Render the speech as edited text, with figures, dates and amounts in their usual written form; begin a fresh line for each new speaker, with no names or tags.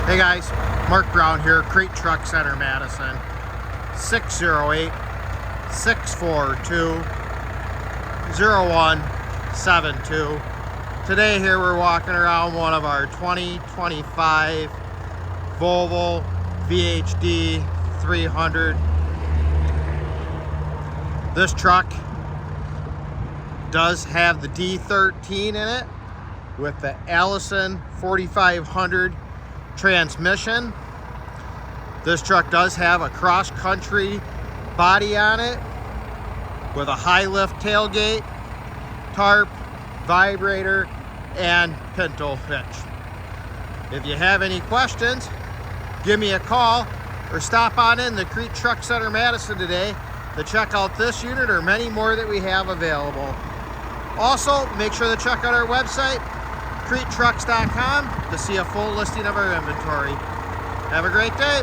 Hey guys, Mark Brown here, Kriete Truck Center, Madison, 608-642-0172. Today here we're walking around one of our 2025 Volvo VHD300. This truck does have the D13 in it with the Allison 4500 transmission. This truck does have a cross-country body on it with a high lift tailgate, tarp, vibrator, and pinto hitch. If you have any questions, give me a call or stop on in the Kriete Truck Center Madison today to check out this unit or many more that we have available. Also, make sure to check out our website, KrieteTrucks.com, to see a full listing of our inventory. Have a great day.